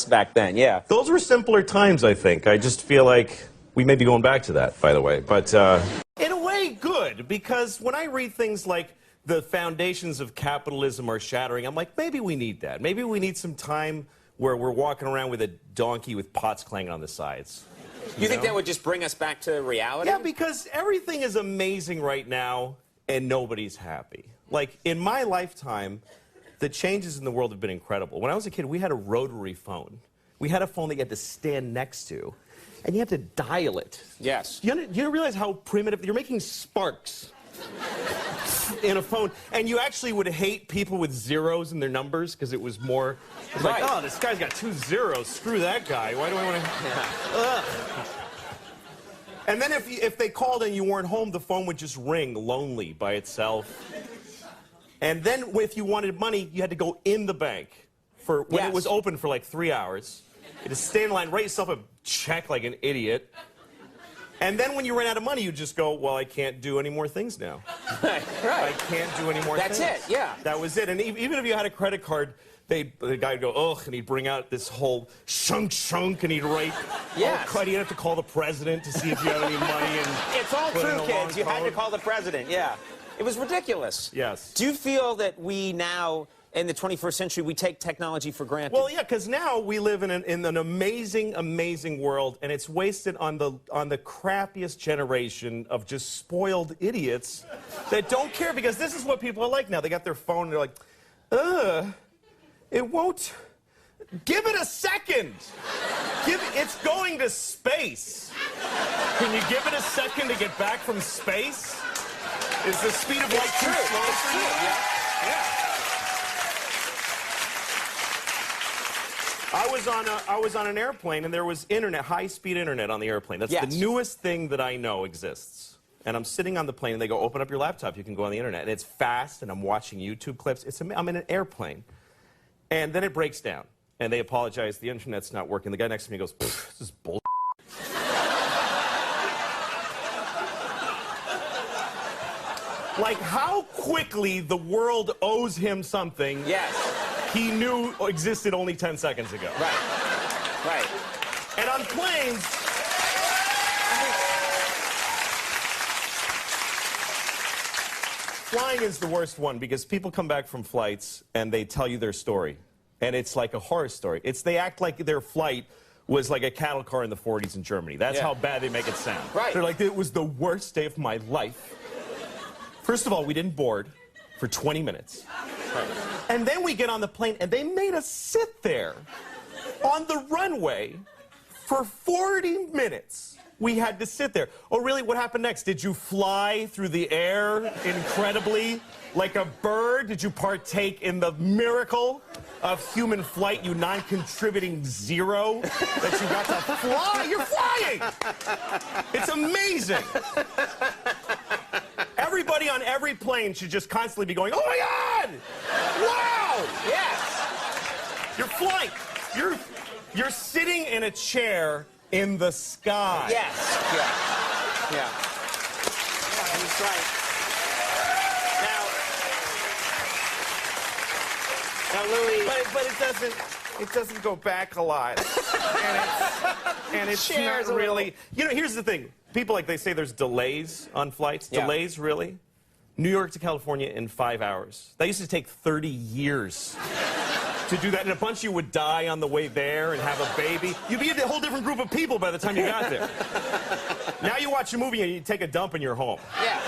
back then, yeah. Those were simpler times, I think. I just feel like we may be going back to that, by the way. But in a way, good, because when I read things like the foundations of capitalism are shattering, I'm like, maybe we need that. Maybe we need some time where we're walking around with a donkey with pots clanging on the sides. You think that would just bring us back to reality? Yeah, because everything is amazing right now, and nobody's happy. Like, in my lifetime, the changes in the world have been incredible. When I was a kid, we had a rotary phone. We had a phone that you had to stand next to, and you had to dial it. Yes. You realize how primitive? You're making sparks in a phone, and you actually would hate people with zeros in their numbers because it was more. It's like, oh, this guy's got 2 zeros. Screw that guy. Why do I want to? Yeah. And then if they called and you weren't home, the phone would just ring lonely by itself. And then if you wanted money, you had to go in the bank for when it was open for like 3 hours. You had to stand in line, write yourself a check like an idiot. And then when you ran out of money, you just go, well, I can't do any more things now. Right. I can't do any more things. That's it, yeah. That was it. And even if you had a credit card, the guy would go, ugh, and he'd bring out this whole shunk, and he'd write, cut. He'd have to call the president to see if you had any money. And it's all true, kids. You had to call the president, yeah. It was ridiculous. Yes. Do you feel that we now, in the 21st century, we take technology for granted? Well, yeah, because now we live in an amazing, amazing world, and it's wasted on the crappiest generation of just spoiled idiots that don't care, because this is what people are like now. They got their phone, and they're like, it won't. Give it a second. It's going to space. Can you give it a second to get back from space? Is the speed of light too slow for you? Yeah. I was on an airplane, and there was internet, high-speed internet on the airplane. That's the newest thing that I know exists. And I'm sitting on the plane, and they go, open up your laptop, you can go on the internet. And it's fast, and I'm watching YouTube clips. I'm in an airplane. And then it breaks down, and they apologize, the internet's not working. The guy next to me goes, this is bullshit. Like, how quickly the world owes him something he knew existed only 10 seconds ago. Right. And on planes, flying is the worst one, because people come back from flights and they tell you their story. And it's like a horror story. They act like their flight was like a cattle car in the 40s in Germany. That's how bad they make it sound. Right. They're like, it was the worst day of my life. First of all, we didn't board for 20 minutes. Right. And then we get on the plane, and they made us sit there on the runway for 40 minutes. We had to sit there. Oh, really? What happened next? Did you fly through the air incredibly like a bird? Did you partake in the miracle of human flight, you non-contributing zero, that you got to fly? You're flying! It's amazing. Everybody on every plane should just constantly be going, oh my God! Wow! Yes! You're flying. You're sitting in a chair in the sky. Yes. Yeah. He's right. Now, Louis. But it doesn't go back a lot. and it's not really. You know, here's the thing. People, like, they say there's delays on flights. Yeah. Delays, really? New York to California in 5 hours. That used to take 30 years to do that. And a bunch of you would die on the way there and have a baby. You'd be a whole different group of people by the time you got there. Now you watch a movie and you take a dump and you're home. Yeah.